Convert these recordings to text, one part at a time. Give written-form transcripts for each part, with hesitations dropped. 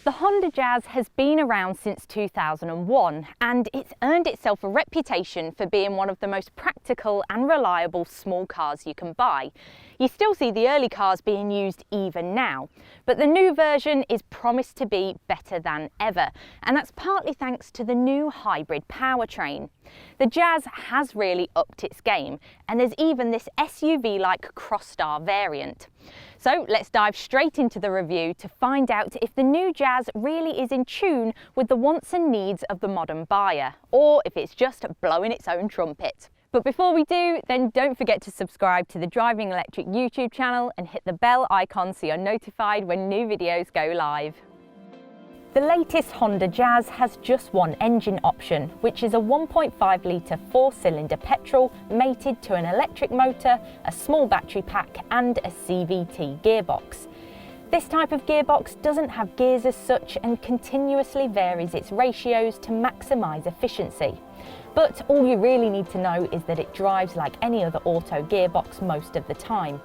The Honda Jazz has been around since 2001 and it's earned itself a reputation for being one of the most practical and reliable small cars you can buy. You still see the early cars being used even now, but the new version is promised to be better than ever, and that's partly thanks to the new hybrid powertrain. The Jazz has really upped its game, and there's even this SUV-like Crosstar variant. So let's dive straight into the review to find out if the new Jazz really is in tune with the wants and needs of the modern buyer, or if it's just blowing its own trumpet. But before we do, then don't forget to subscribe to the Driving Electric YouTube channel and hit the bell icon so you're notified when new videos go live. The latest Honda Jazz has just one engine option, which is a 1.5 litre 4-cylinder petrol mated to an electric motor, a small battery pack and a CVT gearbox. This type of gearbox doesn't have gears as such and continuously varies its ratios to maximise efficiency. But all you really need to know is that it drives like any other auto gearbox most of the time.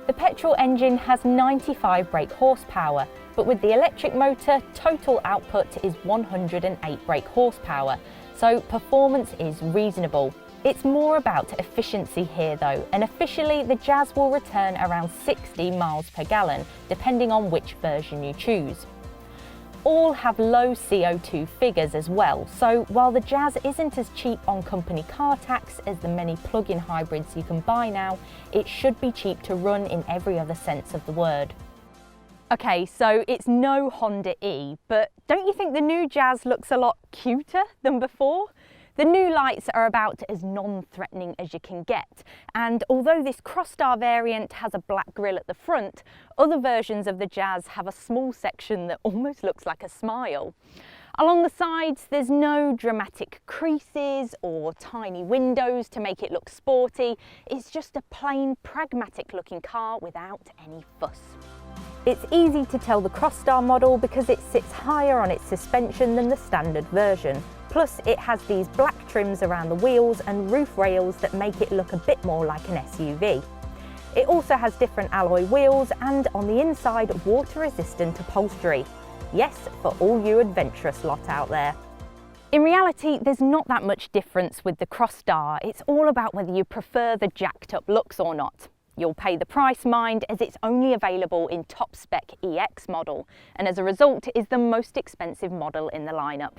The petrol engine has 95 brake horsepower, but with the electric motor, total output is 108 brake horsepower, so performance is reasonable. It's more about efficiency here though, and officially the Jazz will return around 60 miles per gallon, depending on which version you choose. All have low CO2 figures as well, so while the Jazz isn't as cheap on company car tax as the many plug-in hybrids you can buy now, it should be cheap to run in every other sense of the word. Okay, so it's no Honda E, but don't you think the new Jazz looks a lot cuter than before? The new lights are about as non-threatening as you can get, and although this Crosstar variant has a black grille at the front, other versions of the Jazz have a small section that almost looks like a smile. Along the sides, there's no dramatic creases or tiny windows to make it look sporty. It's just a plain, pragmatic looking car without any fuss. It's easy to tell the Crosstar model because it sits higher on its suspension than the standard version. Plus, it has these black trims around the wheels and roof rails that make it look a bit more like an SUV. It also has different alloy wheels and, on the inside, water-resistant upholstery. Yes, for all you adventurous lot out there. In reality, there's not that much difference with the Crosstar. It's all about whether you prefer the jacked-up looks or not. You'll pay the price, mind, as it's only available in top-spec EX model, and as a result is the most expensive model in the lineup.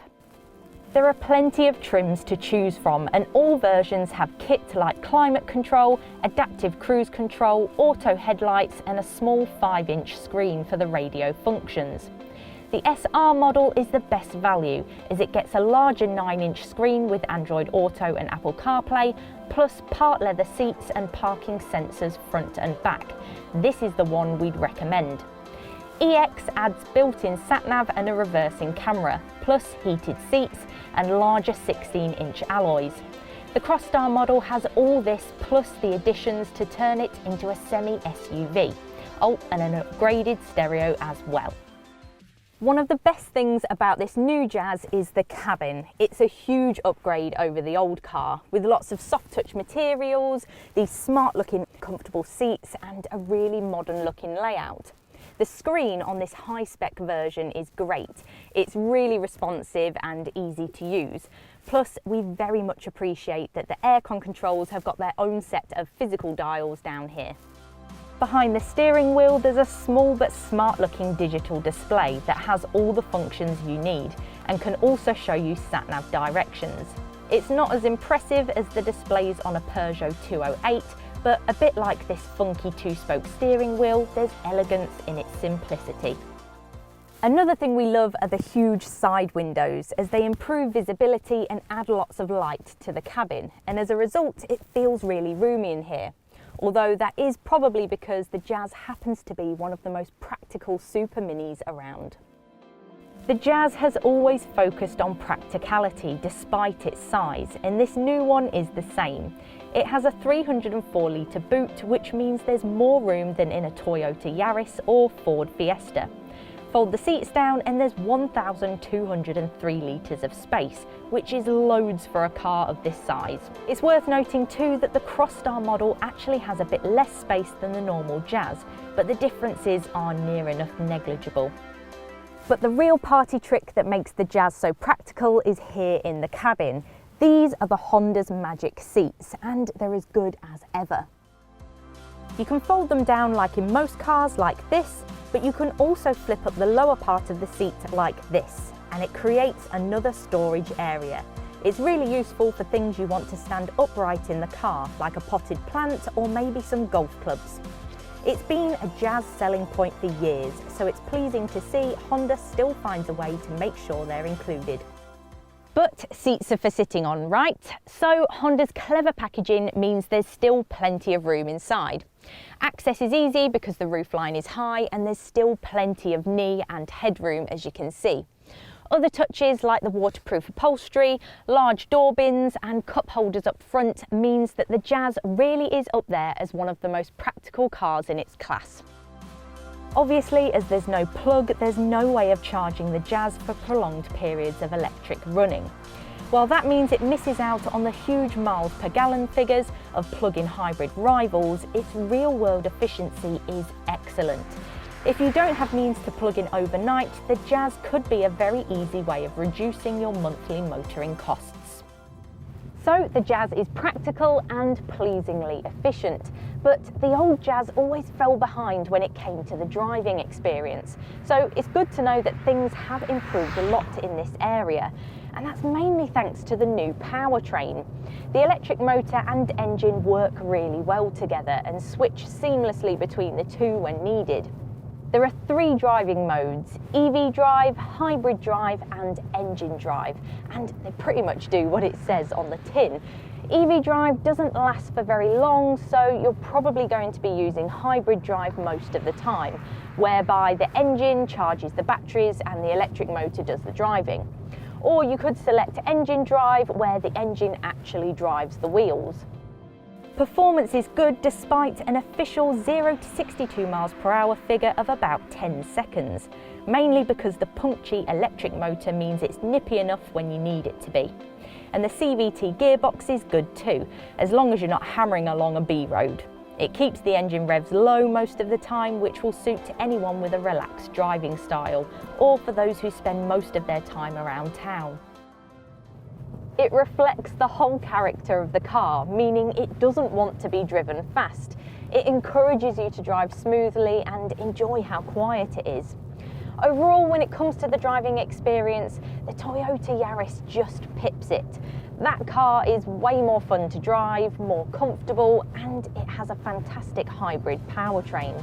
There are plenty of trims to choose from, and all versions have kit like climate control, adaptive cruise control, auto headlights and a small 5-inch screen for the radio functions. The SR model is the best value as it gets a larger 9-inch screen with Android Auto and Apple CarPlay, plus part leather seats and parking sensors front and back. This is the one we'd recommend. EX adds built-in sat-nav and a reversing camera, plus heated seats and larger 16-inch alloys. The Crosstar model has all this plus the additions to turn it into a semi-SUV. Oh, and an upgraded stereo as well. One of the best things about this new Jazz is the cabin. It's a huge upgrade over the old car, with lots of soft touch materials, these smart looking comfortable seats and a really modern looking layout. The screen on this high-spec version is great. It's really responsive and easy to use. Plus, we very much appreciate that the aircon controls have got their own set of physical dials down here. Behind the steering wheel, there's a small but smart-looking digital display that has all the functions you need and can also show you sat-nav directions. It's not as impressive as the displays on a Peugeot 208, but a bit like this funky 2-spoke steering wheel, there's elegance in its simplicity. Another thing we love are the huge side windows, as they improve visibility and add lots of light to the cabin, and as a result it feels really roomy in here. Although that is probably because the Jazz happens to be one of the most practical super minis around. The Jazz has always focused on practicality despite its size, and this new one is the same. It has a 304 litre boot, which means there's more room than in a Toyota Yaris or Ford Fiesta. Fold the seats down and there's 1,203 litres of space, which is loads for a car of this size. It's worth noting too that the Crosstar model actually has a bit less space than the normal Jazz, but the differences are near enough negligible. But the real party trick that makes the Jazz so practical is here in the cabin. These are the Honda's magic seats, and they're as good as ever. You can fold them down like in most cars, like this, but you can also flip up the lower part of the seat like this, and it creates another storage area. It's really useful for things you want to stand upright in the car, like a potted plant or maybe some golf clubs. It's been a Jazz selling point for years, so it's pleasing to see Honda still finds a way to make sure they're included. But seats are for sitting on, right? So Honda's clever packaging means there's still plenty of room inside. Access is easy because the roofline is high and there's still plenty of knee and headroom, as you can see. Other touches like the waterproof upholstery, large door bins and cup holders up front means that the Jazz really is up there as one of the most practical cars in its class. Obviously, as there's no plug, there's no way of charging the Jazz for prolonged periods of electric running. While that means it misses out on the huge miles per gallon figures of plug-in hybrid rivals, its real-world efficiency is excellent. If you don't have means to plug in overnight, the Jazz could be a very easy way of reducing your monthly motoring costs. So the Jazz is practical and pleasingly efficient, but the old Jazz always fell behind when it came to the driving experience. So it's good to know that things have improved a lot in this area, and that's mainly thanks to the new powertrain. The electric motor and engine work really well together and switch seamlessly between the two when needed. There are 3 driving modes: EV drive, hybrid drive and engine drive, and they pretty much do what it says on the tin. EV drive doesn't last for very long, so you're probably going to be using hybrid drive most of the time, whereby the engine charges the batteries and the electric motor does the driving. Or you could select engine drive, where the engine actually drives the wheels. Performance is good despite an official 0 to 62 miles per hour figure of about 10 seconds, mainly because the punchy electric motor means it's nippy enough when you need it to be. And the CVT gearbox is good too, as long as you're not hammering along a B road. It keeps the engine revs low most of the time, which will suit anyone with a relaxed driving style, or for those who spend most of their time around town. It reflects the whole character of the car, meaning it doesn't want to be driven fast. It encourages you to drive smoothly and enjoy how quiet it is. Overall, when it comes to the driving experience, the Toyota Yaris just pips it. That car is way more fun to drive, more comfortable, and it has a fantastic hybrid powertrain.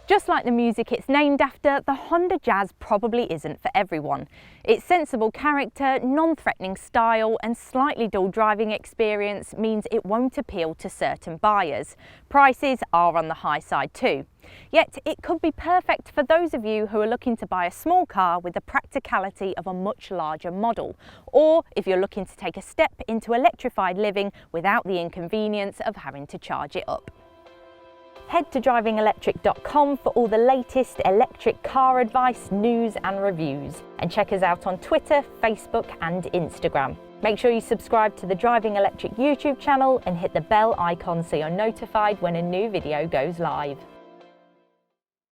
Just like the music it's named after, the Honda Jazz probably isn't for everyone. Its sensible character, non-threatening style and slightly dull driving experience means it won't appeal to certain buyers. Prices are on the high side too. Yet it could be perfect for those of you who are looking to buy a small car with the practicality of a much larger model, or if you're looking to take a step into electrified living without the inconvenience of having to charge it up. Head to DrivingElectric.com for all the latest electric car advice, news and reviews. And check us out on Twitter, Facebook and Instagram. Make sure you subscribe to the Driving Electric YouTube channel and hit the bell icon so you're notified when a new video goes live.